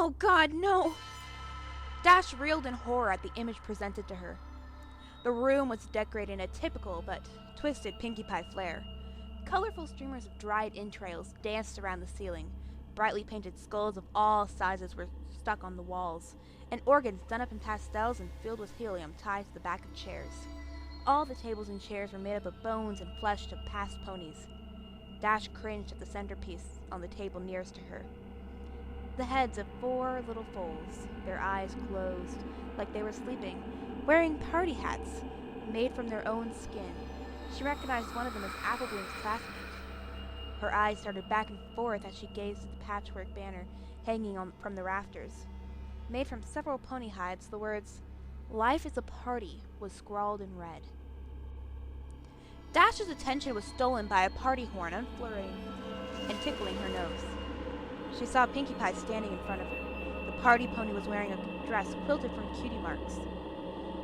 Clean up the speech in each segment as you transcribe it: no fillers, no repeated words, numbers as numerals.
Oh God, no! Dash reeled in horror at the image presented to her. The room was decorated in a typical but twisted Pinkie Pie flair. Colorful streamers of dried entrails danced around the ceiling. Brightly painted skulls of all sizes were stuck on the walls, and organs done up in pastels and filled with helium tied to the back of chairs. All the tables and chairs were made up of bones and flesh of past ponies. Dash cringed at the centerpiece on the table nearest to her. The heads of 4 little foals, their eyes closed, like they were sleeping, wearing party hats made from their own skin. She recognized one of them as Applebee's classmate. Her eyes darted back and forth as she gazed at the patchwork banner hanging from the rafters. Made from several pony hides, the words, "Life is a party," was scrawled in red. Dash's attention was stolen by a party horn unfurling and tickling her nose. She saw Pinkie Pie standing in front of her. The party pony was wearing a dress quilted from cutie marks.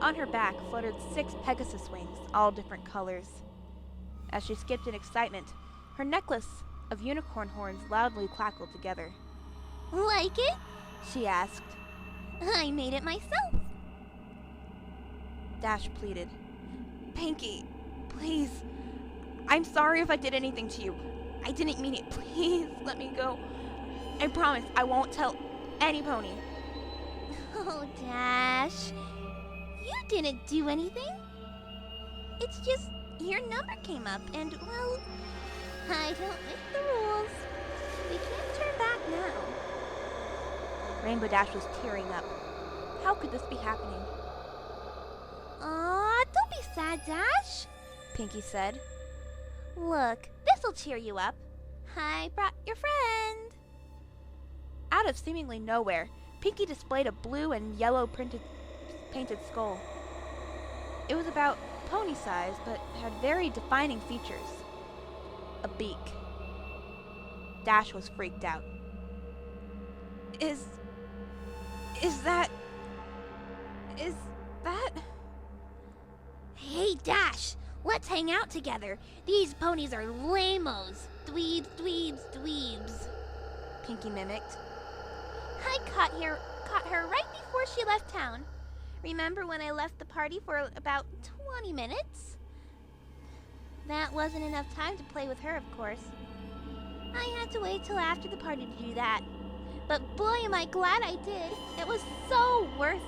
On her back fluttered 6 Pegasus wings, all different colors. As she skipped in excitement, her necklace of unicorn horns loudly clackled together. Like it? She asked. I made it myself. Dash pleaded. Pinkie, please. I'm sorry if I did anything to you. I didn't mean it. Please let me go. I promise I won't tell any pony. Oh, Dash. You didn't do anything. It's just your number came up and, well, I don't make the rules. We can't turn back now. Rainbow Dash was tearing up. How could this be happening? Aw, don't be sad, Dash, Pinkie said. Look, this'll cheer you up. I brought your friend. Out of seemingly nowhere, Pinkie displayed a blue and yellow painted skull. It was about pony size, but had very defining features. A beak. Dash was freaked out. Is that... Hey, Dash, let's hang out together. These ponies are lame-os. Dweebs, dweebs, dweebs. Pinkie mimicked. I caught her right before she left town. Remember when I left the party for about 20 minutes? That wasn't enough time to play with her, of course. I had to wait till after the party to do that. But boy, am I glad I did. It was so worth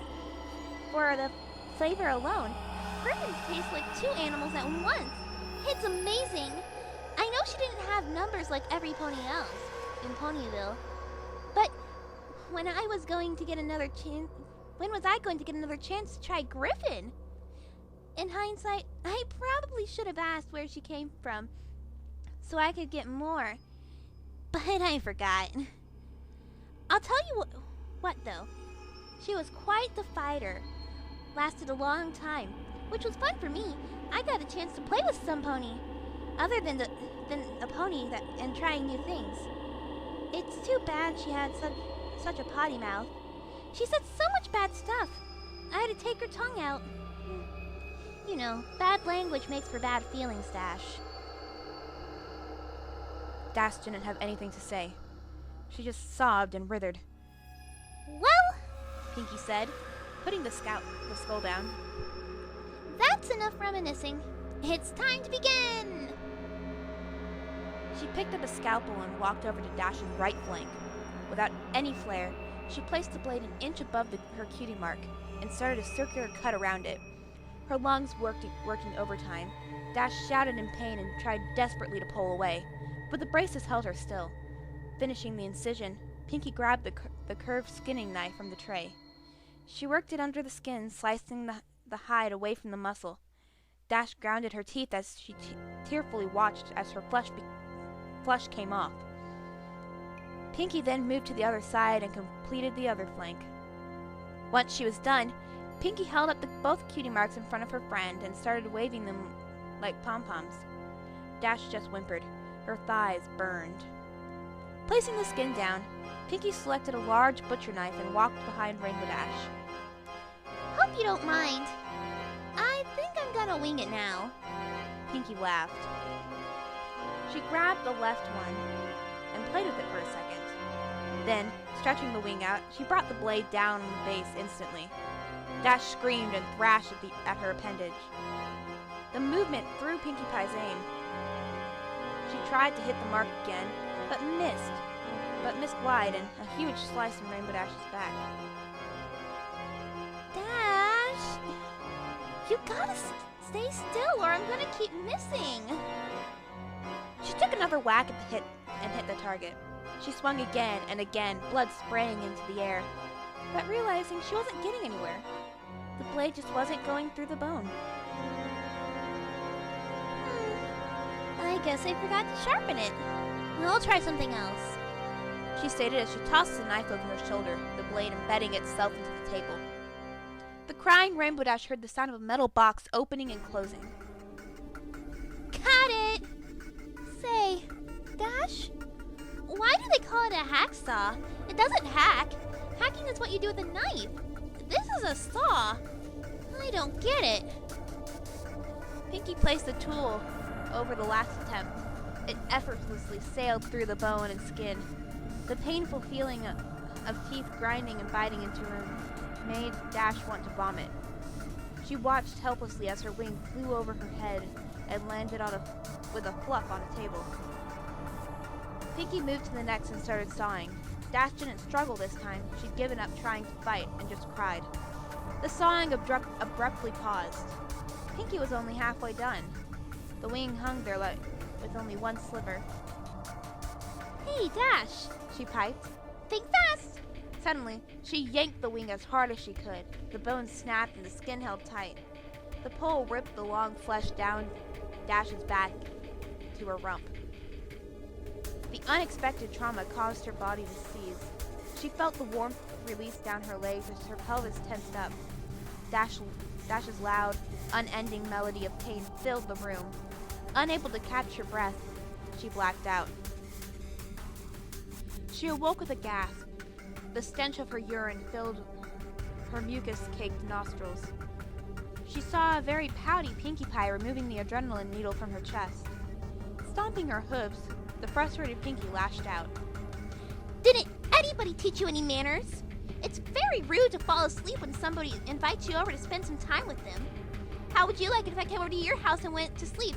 for the flavor alone. Griffins taste like 2 animals at once. It's amazing. I know she didn't have numbers like every pony else in Ponyville, but when was I going to get another chance to try Griffin? In hindsight, I probably should have asked where she came from so I could get more, but I forgot. I'll tell you what though, she was quite the fighter. Lasted a long time, which was fun for me. I got a chance to play with some pony, other than a pony and trying new things. It's too bad she had such a potty mouth. She said so much bad stuff. I had to take her tongue out. You know, bad language makes for bad feelings, Dash. Dash didn't have anything to say. She just sobbed and writhed. Well, Pinkie said, putting the skull down. That's enough reminiscing. It's time to begin! She picked up a scalpel and walked over to Dash's right flank. Without any flair, she placed the blade an inch above her cutie mark and started a circular cut around it. Her lungs working overtime. Dash shouted in pain and tried desperately to pull away, but the braces held her still. Finishing the incision, Pinkie grabbed the curved skinning knife from the tray. She worked it under the skin, slicing the hide away from the muscle. Dash grounded her teeth as she tearfully watched as her flesh came off. Pinkie then moved to the other side and completed the other flank. Once she was done, Pinkie held up both cutie marks in front of her friend and started waving them like pom-poms. Dash just whimpered. Her thighs burned. Placing the skin down, Pinkie selected a large butcher knife and walked behind Rainbow Dash. Hope you don't mind. I think I'm gonna wing it now. Pinkie laughed. She grabbed the left one and played with it for a second. Then, stretching the wing out, she brought the blade down on the base instantly. Dash screamed and thrashed at her appendage. The movement threw Pinkie Pie's aim. She tried to hit the mark again, but missed wide, and a huge slice in Rainbow Dash's back. Dash! You gotta stay still or I'm gonna keep missing. She took another whack at the hit and hit the target. She swung again and again, blood spraying into the air, but realizing she wasn't getting anywhere. The blade just wasn't going through the bone. I guess I forgot to sharpen it. I'll try something else, she stated as she tossed the knife over her shoulder, the blade embedding itself into the table. The crying Rainbow Dash heard the sound of a metal box opening and closing. Got it! Say, Dash, why do they call it a hacksaw? It doesn't hack. Hacking is what you do with a knife. This is a saw. I don't get it. Pinkie placed the tool over the last attempt. It effortlessly sailed through the bone and skin. The painful feeling of teeth grinding and biting into her made Dash want to vomit. She watched helplessly as her wing flew over her head and landed with a fluff on a table. Pinkie moved to the next and started sawing. Dash didn't struggle this time. She'd given up trying to fight and just cried. The sawing abruptly paused. Pinkie was only halfway done. The wing hung there with only one sliver. Hey, Dash, she piped. Think fast! Suddenly, she yanked the wing as hard as she could. The bones snapped and the skin held tight. The pull ripped the long flesh down Dash's back to her rump. The unexpected trauma caused her body to seize. She felt the warmth release down her legs as her pelvis tensed up. Dash's loud, unending melody of pain filled the room. Unable to catch her breath, she blacked out. She awoke with a gasp. The stench of her urine filled her mucus-caked nostrils. She saw a very pouty Pinkie Pie removing the adrenaline needle from her chest. Stomping her hooves, the frustrated Pinkie lashed out. Didn't anybody teach you any manners? It's very rude to fall asleep when somebody invites you over to spend some time with them. How would you like it if I came over to your house and went to sleep?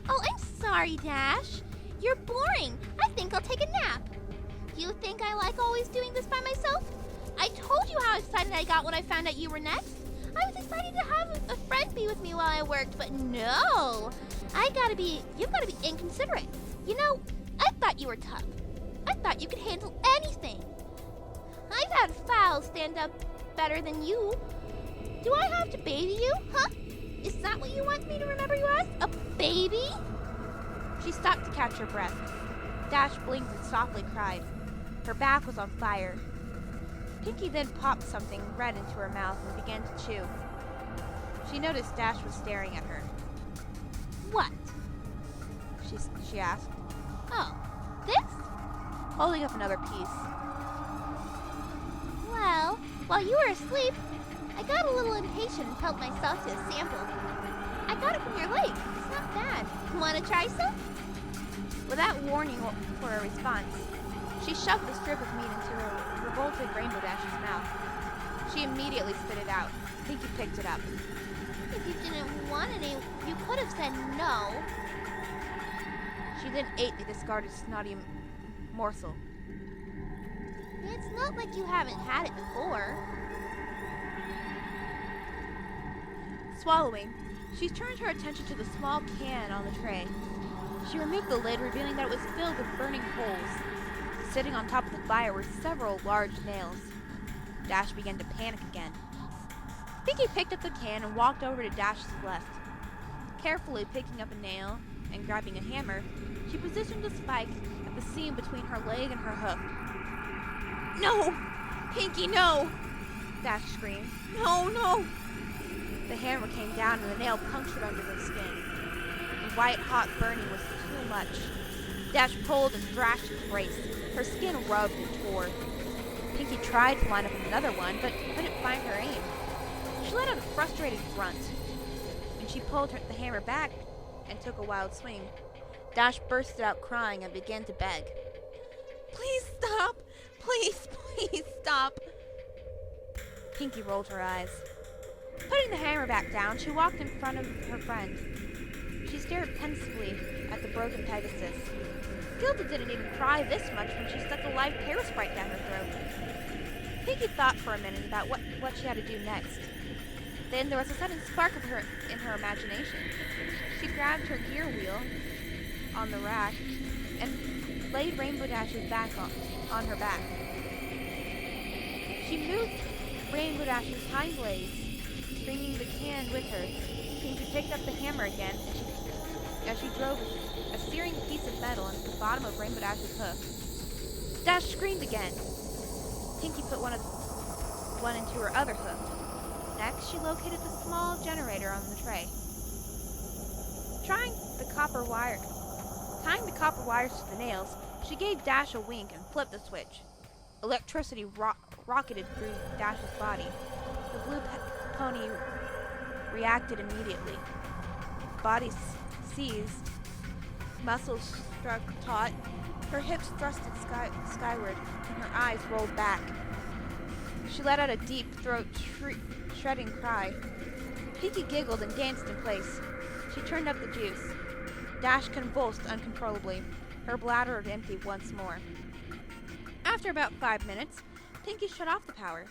Oh, I'm sorry, Dash. You're boring. I think I'll take a nap. You think I like always doing this by myself? I told you how excited I got when I found out you were next. I was excited to have a friend be with me while I worked, but no. You've gotta be inconsiderate. You know, I thought you were tough. I thought you could handle anything. I've had fowls stand up better than you. Do I have to baby you, huh? Is that what you want me to remember you as? A baby? She stopped to catch her breath. Dash blinked and softly cried. Her back was on fire. Pinkie then popped something red into her mouth and began to chew. She noticed Dash was staring at her. What? She asked. Oh, this? Holding up another piece. Well, while you were asleep, I got a little impatient and helped myself to a sample. I got it from your leg. It's not bad. Want to try some? Without warning for a response, she shoved the strip of meat into her revolted Rainbow Dash's mouth. She immediately spit it out. Pinkie picked it up. If you didn't want any, you could have said no. She then ate the discarded snotty morsel. It's not like you haven't had it before. Swallowing, she turned her attention to the small can on the tray. She removed the lid, revealing that it was filled with burning holes. Sitting on top of the fire were several large nails. Dash began to panic again. Pinkie picked up the can and walked over to Dash's left. Carefully picking up a nail and grabbing a hammer, she positioned the spike at the seam between her leg and her hoof. "No! Pinkie, no!" Dash screamed. "No, no!" The hammer came down and the nail punctured under the skin. The white-hot burning was too much. Dash pulled and thrashed and braced. Her skin rubbed and tore. Pinkie tried to line up another one, but couldn't find her aim. She let out a frustrated grunt. When she pulled the hammer back and took a wild swing, Dash bursted out crying and began to beg. "Please stop! Please, please stop. Pinky rolled her eyes. Putting the hammer back down, she walked in front of her friend. She stared pensively at the broken Pegasus. Gilda didn't even cry this much when she stuck a live parasprite down her throat. Pinky thought for a minute about what she had to do next. Then there was a sudden spark in her imagination. She grabbed her gear wheel on the rack and laid Rainbow Dash's back on her back. She moved Rainbow Dash's hind legs, bringing the can with her. Pinky picked up the hammer again as she drove a searing piece of metal into the bottom of Rainbow Dash's hoof. Dash screamed again. Pinky put one into her other hoof. Next, she located the small generator on the tray. Tying the copper wires to the nails, she gave Dash a wink and flipped the switch. Electricity rocketed through Dash's body. The blue pony reacted immediately. Body seized, muscles struck taut, her hips thrusted skyward, and her eyes rolled back. She let out a deep throat shredding cry. Pinky giggled and danced in place. She turned up the juice. Dash convulsed uncontrollably. Her bladder emptied once more. After about 5 minutes, Pinky shut off the power.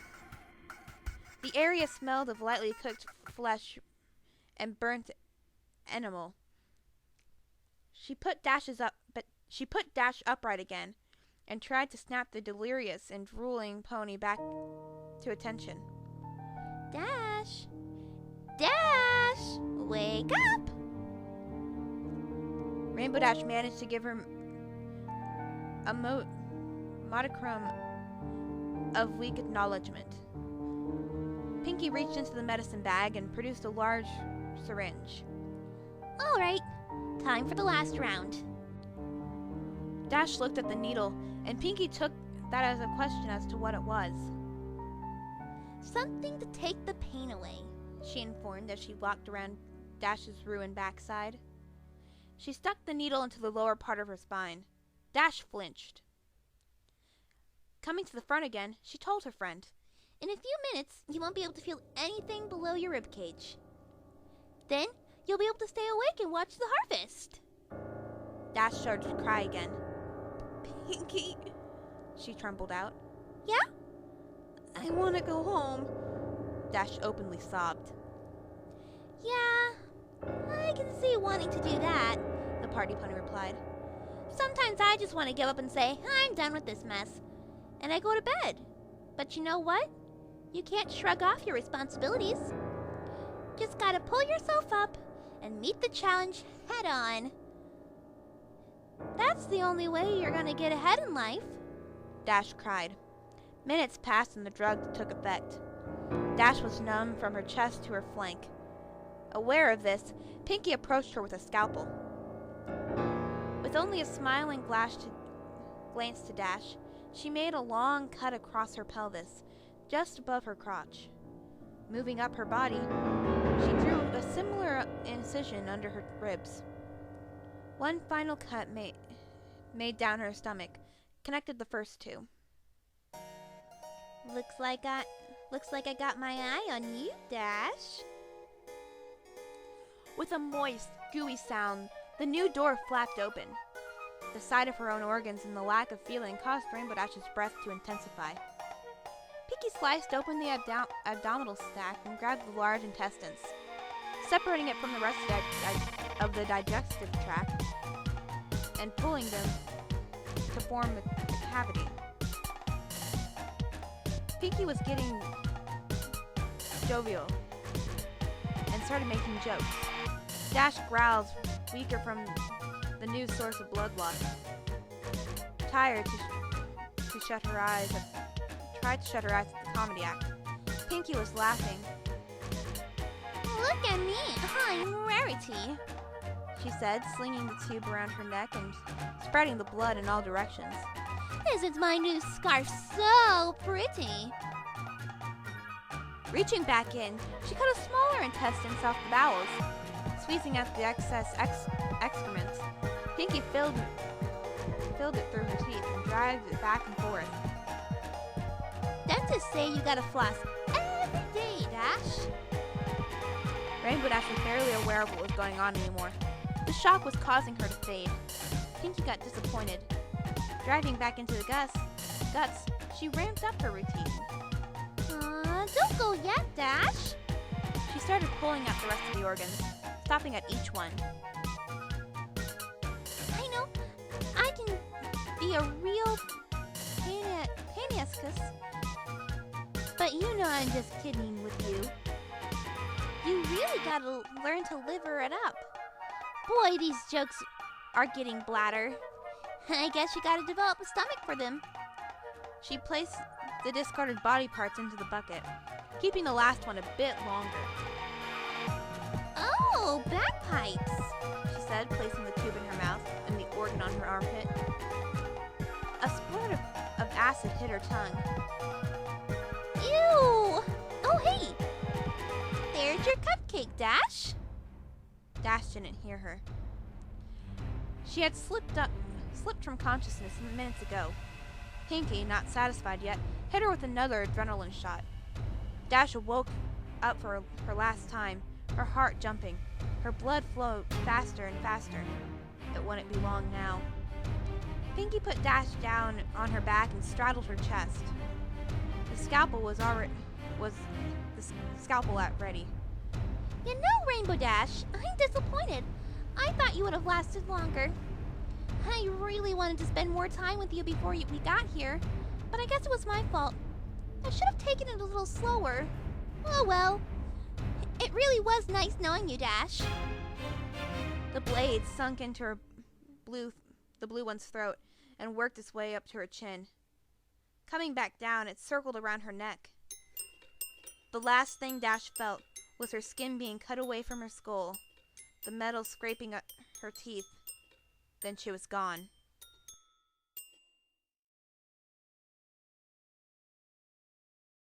The area smelled of lightly cooked flesh and burnt animal. She put Dash upright again and tried to snap the delirious and drooling pony back to attention. Dash! Dash! Wake up! Rainbow Dash managed to give her a modicum of weak acknowledgement. Pinky reached into the medicine bag and produced a large syringe. All right, time for the last round. Dash looked at the needle, and Pinky took that as a question as to what it was. Something to take the pain away, she informed as she walked around Dash's ruined backside. She stuck the needle into the lower part of her spine. Dash flinched. Coming to the front again, she told her friend, in a few minutes, you won't be able to feel anything below your ribcage. Then, you'll be able to stay awake and watch the harvest. Dash started to cry again. Pinky, she trembled out. Yeah? I want to go home. Dash openly sobbed. Yeah, I can see you wanting to do that, the party pony replied. Sometimes I just want to give up and say, I'm done with this mess. And I go to bed. But you know what? You can't shrug off your responsibilities. Just gotta pull yourself up and meet the challenge head on. That's the only way you're gonna get ahead in life. Dash cried. Minutes passed and the drug took effect. Dash was numb from her chest to her flank. Aware of this, Pinky approached her with a scalpel. With only a smiling glance to Dash, she made a long cut across her pelvis, just above her crotch. Moving up her body, she drew a similar incision under her ribs. One final cut made down her stomach, connected the first two. Looks like I got my eye on you, Dash. With a moist, gooey sound, the new door flapped open. The sight of her own organs and the lack of feeling caused Rainbow Dash's breath to intensify. Pinky sliced open the abdominal sac and grabbed the large intestines, separating it from the rest of the digestive tract and pulling them to form the cavity. Pinky was getting jovial and started making jokes. Dash growls, weaker from the new source of blood loss. Tired to shut her eyes, tried to shut her eyes at the comedy act. Pinky was laughing. Look at me, I'm Rarity, she said, slinging the tube around her neck and spreading the blood in all directions. Isn't my new scarf so pretty? Reaching back in, she cut a smaller intestine off the bowels. Squeezing out the excess excrement, Pinky filled it through her teeth and dragged it back and forth. to say you gotta floss every day, Dash. Rainbow Dash was barely aware of what was going on anymore. The shock was causing her to fade. Pinkie got disappointed. Driving back into the guts, she ramped up her routine. Don't go yet, Dash. She started pulling out the rest of the organs, stopping at each one. I know, I can be a real paniascus, but you know I'm just kidding with you. You really gotta learn to liver it up. Boy, these jokes are getting bladder. I guess you gotta develop a stomach for them. She placed the discarded body parts into the bucket, keeping the last one a bit longer. Oh, bagpipes, she said, placing the tube in her mouth and the organ on her armpit. A splurt of acid hit her tongue. Ew! Oh, hey! There's your cupcake, Dash. Dash didn't hear her. She had slipped from consciousness minutes ago. Pinkie, not satisfied yet, hit her with another adrenaline shot. Dash awoke up for her last time, her heart jumping. Her blood flowed faster and faster. It wouldn't be long now. Pinkie put Dash down on her back and straddled her chest. The scalpel was at ready. You know, Rainbow Dash, I'm disappointed. I thought you would have lasted longer. I really wanted to spend more time with you before we got here, but I guess it was my fault. I should have taken it a little slower. Oh well. It really was nice knowing you, Dash. The blade sunk into the blue one's throat and worked its way up to her chin. Coming back down, it circled around her neck. The last thing Dash felt was her skin being cut away from her skull, the metal scraping at her teeth. Then she was gone.